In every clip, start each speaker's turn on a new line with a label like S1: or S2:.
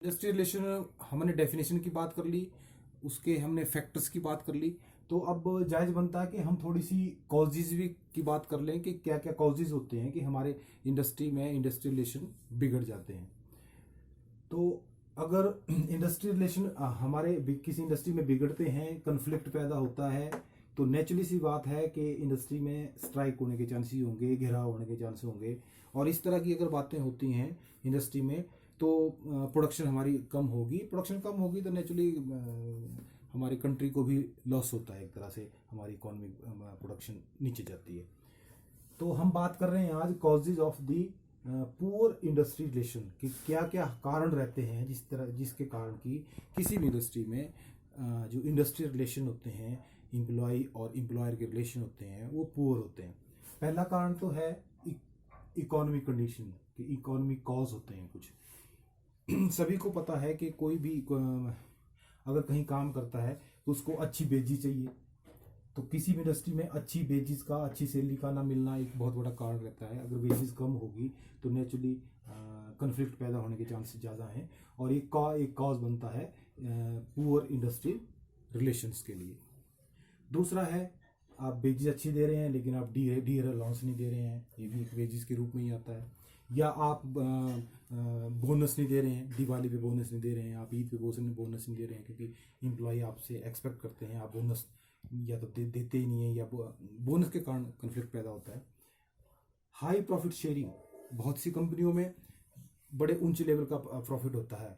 S1: Industrial relation हमने definition की बात कर ली, उसके हमने फैक्टर्स की बात कर ली। तो अब जायज़ बनता है कि हम थोड़ी सी कॉजेज भी की बात कर लें कि क्या क्या कॉजेज होते हैं कि हमारे इंडस्ट्री में इंडस्ट्रियल रिलेशन बिगड़ जाते हैं। तो अगर इंडस्ट्रियल रिलेशन हमारे किसी इंडस्ट्री में बिगड़ते हैं, कन्फ्लिक्ट पैदा होता है, तो नेचुरली सी बात है कि इंडस्ट्री में स्ट्राइक होने के चांसेस होंगे, घेराव होने के चांसेस होंगे। और इस तरह की अगर बातें होती हैं इंडस्ट्री में, तो प्रोडक्शन हमारी कम होगी। प्रोडक्शन कम होगी तो नेचुरली हमारी कंट्री को भी लॉस होता है, एक तरह से हमारी इकोनॉमिक प्रोडक्शन नीचे जाती है। तो हम बात कर रहे हैं आज causes of the poor industry relation कि क्या क्या कारण रहते हैं जिसके कारण की किसी भी इंडस्ट्री में जो इंडस्ट्रियल रिलेशन होते हैं, एम्प्लॉय और एम्प्लॉयर के रिलेशन होते हैं, वो पुअर होते हैं। पहला कारण तो है इकोनॉमिक कंडीशन कि इकोनॉमिक कॉज होते हैं कुछ। सभी को पता है कि कोई भी अगर कहीं काम करता है तो उसको अच्छी वेजेस चाहिए। तो किसी भी इंडस्ट्री में अच्छी वेजेस का, अच्छी सैलरी का ना मिलना एक बहुत बड़ा कारण रहता है। अगर वेजेस कम होगी तो नेचुरली कन्फ्लिक्ट पैदा होने के चांसेस ज़्यादा हैं, और एक कॉज बनता है पुअर इंडस्ट्रियल रिलेशंस के लिए। दूसरा है, आप वेजेस अच्छी दे रहे हैं लेकिन आप डी अलाउंस नहीं दे रहे हैं, ये भी एक वेजेस के रूप में ही आता है। या आप बोनस नहीं दे रहे हैं, दिवाली पे बोनस नहीं दे रहे हैं, आप ईद पे बोनस नहीं दे रहे हैं, क्योंकि एम्प्लॉय आपसे एक्सपेक्ट करते हैं, आप बोनस या तो देते ही नहीं है, या बोनस के कारण कन्फ्लिक्ट पैदा होता है। हाई प्रॉफिट शेयरिंग, बहुत सी कंपनियों में बड़े ऊंचे लेवल का प्रॉफिट होता है,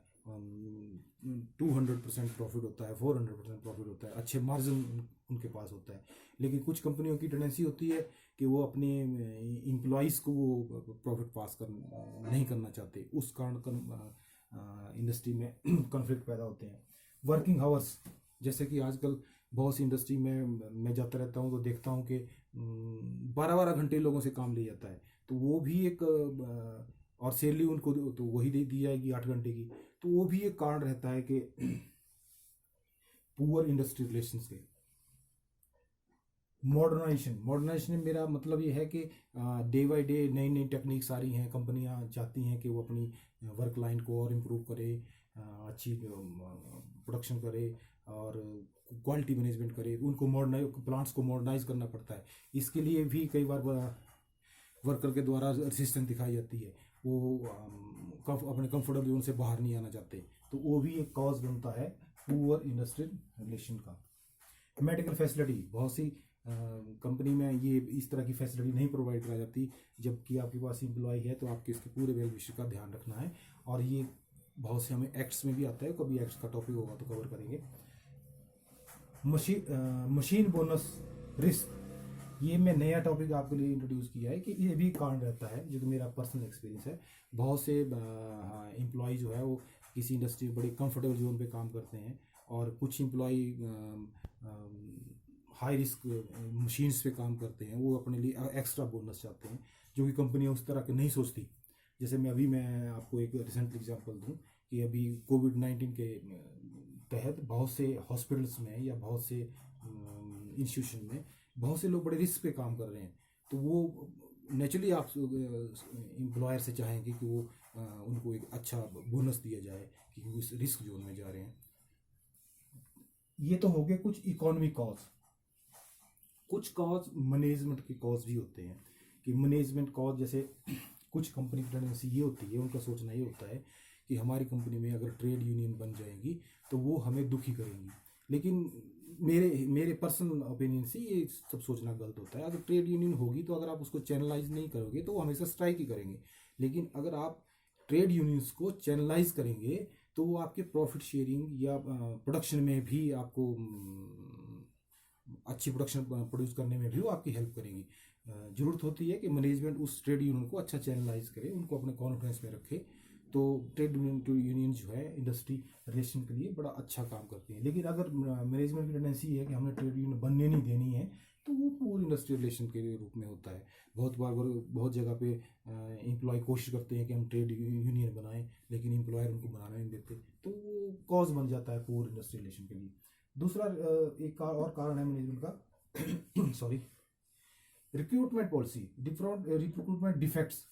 S1: 200% प्रॉफिट होता है, 400% प्रॉफिट होता है, अच्छे मार्जिन उनके पास होता है। लेकिन कुछ कंपनियों की टेंडेंसी होती है कि वो अपने एम्प्लॉयज़ को वो प्रॉफिट पास नहीं करना चाहते, उस कारण इंडस्ट्री में कॉन्फ्लिक्ट पैदा होते हैं। वर्किंग आवर्स, जैसे कि आजकल बहुत सी इंडस्ट्री में मैं जाता रहता हूँ तो देखता हूँ कि 12-12 घंटे लोगों से काम लिया जाता है। तो वो भी एक और सैलरी उनको तो वही दे दी जाएगी 8 घंटे की। तो वो भी एक कारण रहता है कि पुअर इंडस्ट्री रिलेशंस के। मॉडर्नाइजेशन में मेरा मतलब ये है कि डे बाई डे नई नई टेक्निक्स आ रही हैं, कंपनियां चाहती हैं कि वो अपनी वर्क लाइन को और इम्प्रूव करे, अच्छी प्रोडक्शन करे और क्वालिटी मैनेजमेंट करे। उनको प्लांट्स को मॉडर्नाइज करना पड़ता है। इसके लिए भी कई बार वर्कर के द्वारा रेजिस्टेंस दिखाई जाती है, वो अपने कंफर्टेबल जोन से बाहर नहीं आना चाहते। तो वो भी एक कॉज बनता है पुअर इंडस्ट्रियल रिलेशन का। मेडिकल फैसिलिटी, बहुत सी कंपनी में ये इस तरह की फैसिलिटी नहीं प्रोवाइड कराई जाती। जबकि आपके पास एम्प्लॉय है तो आपके इसके पूरे वेल विशर का ध्यान रखना है, और ये बहुत से हमें एक्ट्स में भी आता है, कभी एक्ट्स का टॉपिक होगा तो कवर करेंगे। मशीन बोनस रिस्क, ये मैं नया टॉपिक आपके लिए इंट्रोड्यूस किया है कि ये भी कारण रहता है, जो कि मेरा पर्सनल एक्सपीरियंस है। बहुत से एम्प्लॉय जो है वो किसी इंडस्ट्री में बड़े कंफर्टेबल जोन पे काम करते हैं, और कुछ एम्प्लॉय हाई रिस्क मशीन्स पे काम करते हैं, वो अपने लिए एक्स्ट्रा बोनस चाहते हैं, जो कि कंपनियां उस तरह के नहीं सोचती। जैसे मैं आपको एक रिसेंट एग्जांपल दूं कि अभी कोविड-19 के तहत बहुत से हॉस्पिटल्स में या बहुत से इंस्टीट्यूशन में बहुत से लोग बड़े रिस्क पे काम कर रहे हैं। तो वो नेचुरली आप एम्प्लॉयर से चाहेंगे कि वो उनको एक अच्छा बोनस दिया जाए कि वो इस रिस्क जोन में जा रहे हैं। ये तो हो गए कुछ इकोनॉमिक कॉज। कुछ कॉज मैनेजमेंट के कॉज भी होते हैं कि मैनेजमेंट कॉज, जैसे कुछ कंपनी की टेंडेंसी ये होती है, उनका सोचना ये होता है कि हमारी कंपनी में अगर ट्रेड यूनियन बन जाएगी तो वो हमें दुखी करेंगी। लेकिन मेरे पर्सनल ओपिनियन से ये सब सोचना गलत होता है। अगर ट्रेड यूनियन होगी तो अगर आप उसको चैनलाइज नहीं करोगे तो वो हमेशा स्ट्राइक ही करेंगे। लेकिन अगर आप ट्रेड यूनियंस को चैनलाइज करेंगे तो वो आपके प्रॉफिट शेयरिंग या प्रोडक्शन में भी आपको अच्छी प्रोडक्शन प्रोड्यूस करने में भी वो आपकी हेल्प करेंगी। ज़रूरत होती है कि मैनेजमेंट उस ट्रेड यूनियन को अच्छा चैनलाइज करे, उनको अपने कॉन्फ्रेंस में रखे। तो ट्रेड यूनियन जो है इंडस्ट्री रिलेशन के लिए बड़ा अच्छा काम करती है। लेकिन अगर मैनेजमेंट की टेंडेंसी है कि हमें ट्रेड यूनियन बनने नहीं देनी है, तो वो पूरी इंडस्ट्री रिलेशन के रूप में होता है। बहुत बार बहुत जगह पे एम्प्लॉय कोशिश करते हैं कि हम ट्रेड यूनियन बनाएं, लेकिन एम्प्लॉयर उनको बनाने नहीं देते, तो वो कॉज बन जाता है पूरी इंडस्ट्री रिलेशन के लिए। दूसरा एक और कारण है मैनेजमेंट का sorry, recruitment policy, different recruitment defects.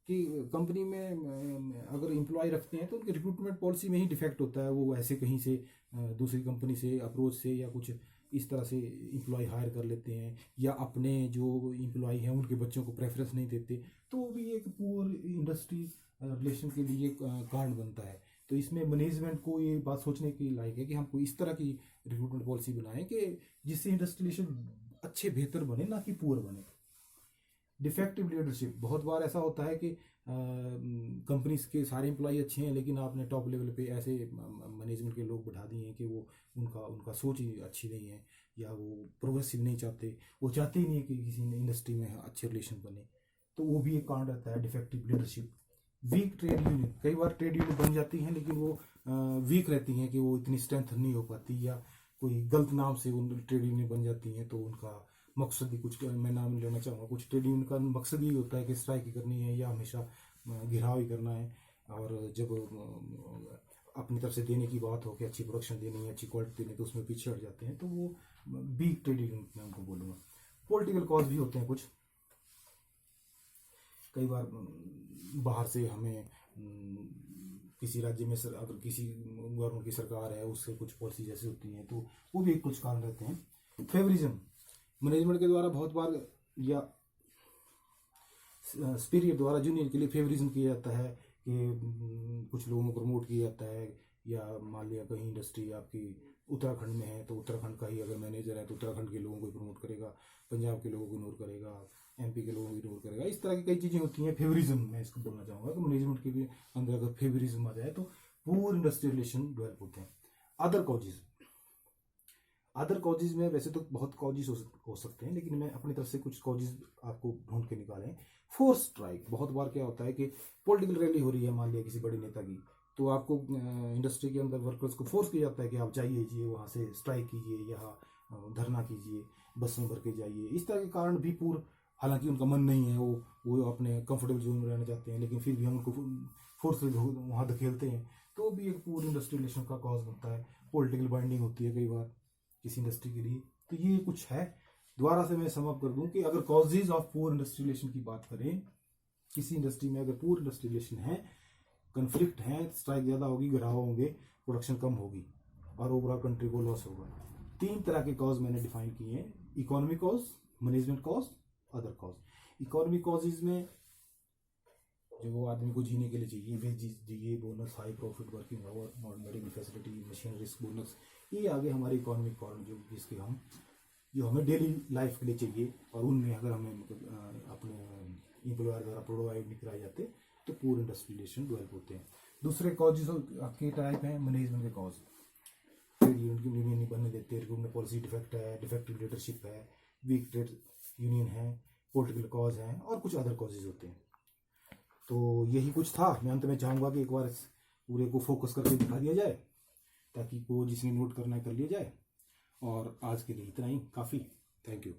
S1: कि कंपनी में अगर एम्प्लॉय रखते हैं तो उनके रिक्रूटमेंट पॉलिसी में ही डिफेक्ट होता है। वो ऐसे कहीं से दूसरी कंपनी से अप्रोच से या कुछ इस तरह से एम्प्लॉय हायर कर लेते हैं, या अपने जो एम्प्लॉय हैं उनके बच्चों को प्रेफरेंस नहीं देते, तो वो भी एक पुअर इंडस्ट्री रिलेशन के लिए कारण बनता है। तो इसमें मैनेजमेंट को ये बात सोचने की लायक है कि हम कोई इस तरह की रिक्रूटमेंट पॉलिसी बनाएं कि जिससे इंडस्ट्री रिलेशन अच्छे बेहतर बने, ना कि पुअर बने। डिफेक्टिव लीडरशिप, बहुत बार ऐसा होता है कि कंपनीज के सारे एम्प्लॉय अच्छे हैं लेकिन आपने टॉप लेवल पे ऐसे मैनेजमेंट के लोग बैठा दिए हैं कि वो उनका उनका सोच ही अच्छी नहीं है, या वो प्रोग्रेसिव नहीं चाहते, वो चाहते ही नहीं कि किसी इंडस्ट्री में अच्छे रिलेशन बने। तो वो भी एक कारण रहता है defective leadership. Weak trade union, कई बार ट्रेड यूनियन बन जाती हैं लेकिन वो वीक रहती हैं कि वो इतनी स्ट्रेंथ नहीं हो पाती, या कोई गलत नाम से उन ट्रेड यूनियन बन जाती हैं तो उनका मकसद ही कुछ, मैं नाम लेना चाहूँगा, कुछ ट्रेड यूनियन का मकसद ही होता है कि स्ट्राइक ही करनी है या हमेशा घिराव ही करना है। और जब अपनी तरफ से देने की बात हो कि अच्छी प्रोडक्शन देनी है, अच्छी क्वालिटी देनी है, तो उसमें पीछे हट जाते हैं, तो वो वीक ट्रेड यूनियन मैं उनको बोलूँगा। पॉलिटिकल कॉज भी होते हैं कुछ, कई बार बाहर से हमें किसी राज्य में अगर किसी गवर्नमेंट की सरकार है उससे कुछ पॉलिसी जैसी होती हैं तो वो भी कुछ कारण रहते हैं। फेवरिज्म, मैनेजमेंट के द्वारा बहुत बार या सुपीरियर द्वारा जूनियर के लिए फेवरिज्म किया जाता है कि कुछ लोगों को प्रमोट किया जाता है, या मान लिया कहीं इंडस्ट्री आपकी उत्तराखंड में है तो उत्तराखंड का ही अगर मैनेजर है तो उत्तराखंड के लोगों को प्रमोट करेगा, पंजाब के लोगों को इग्नोर करेगा, एमपी के लोगों को इग्नोर करेगा। इस तरह की कई चीज़ें होती हैं। फेवरिज्म मैं इसको बोलना चाहूँगा कि मैनेजमेंट के भी अंदर अगर फेवरिज्म आ जाए तो पूरे इंडस्ट्रियल रिलेशन डेवलप होते हैं। अदर कॉजेज, अदर कॉजेज में वैसे तो बहुत कॉजेज हो सकते हैं लेकिन मैं अपनी तरफ से कुछ कॉजेज आपको ढूंढ के निकाले। फोर्स स्ट्राइक, बहुत बार क्या होता है कि पॉलिटिकल रैली हो रही है मान लिया किसी बड़े नेता की, तो आपको इंडस्ट्री के अंदर वर्कर्स को फोर्स किया जाता है कि आप जाइए वहाँ से स्ट्राइक कीजिए, यहाँ धरना कीजिए, बस में भर के जाइए। इस तरह के कारण भी पूर्ण, हालांकि उनका मन नहीं है, वो अपने कंफर्टेबल जोन में रहना चाहते हैं, लेकिन फिर भी हम उनको फोर्स वहाँ धकेलते हैं, तो भी एक पूरी इंडस्ट्री रिलेशन का कॉज बनता है। पॉलिटिकल बाइंडिंग होती है कई बार किसी इंडस्ट्री के लिए। तो ये कुछ है। दोबारा से मैं सम अप कर दूं कि अगर causes of poor industry relation की बात करें, किसी इंडस्ट्री में अगर पुअर इंडस्ट्री रिलेशन है, कन्फ्लिक्ट है, स्ट्राइक ज़्यादा होगी, गिराव होंगे, प्रोडक्शन कम होगी और ओवरऑल कंट्री को लॉस होगा। 3 तरह के कॉज मैंने डिफाइन किए हैं: economic cause, management cause, other cause. Economic causes में जो आदमी को जीने के लिए चाहिए, वेजेस चाहिए, bonus, high profit, working hour, medical facility, machine risk bonus, ये आगे हमारे इकोनॉमिक कारण जो हमें डेली लाइफ के लिए चाहिए, और उनमें अगर हमें अपने एम्प्लॉयर द्वारा प्रोवाइड नहीं कराए जाते तो पूरे इंडस्ट्री रिलेशन डेवलप होते हैं। दूसरे कॉजेज के टाइप हैं मैनेजमेंट के कॉज, ट्रेड यूनियन नहीं बनने देते, रिक्रूटमेंट पॉलिसी डिफेक्ट है, डिफेक्टिव लीडरशिप है, वीक ट्रेड यूनियन है, पॉलिटिकल कॉज हैं, और कुछ अदर कॉजेज होते हैं। तो यही कुछ था। मैं अंत में चाहूँगा कि एक बार इस पूरे को फोकस करके दिखा दिया जाए ताकि को जिसने नोट करना है कर लिया जाए। और आज के लिए इतना ही काफ़ी। Thank you.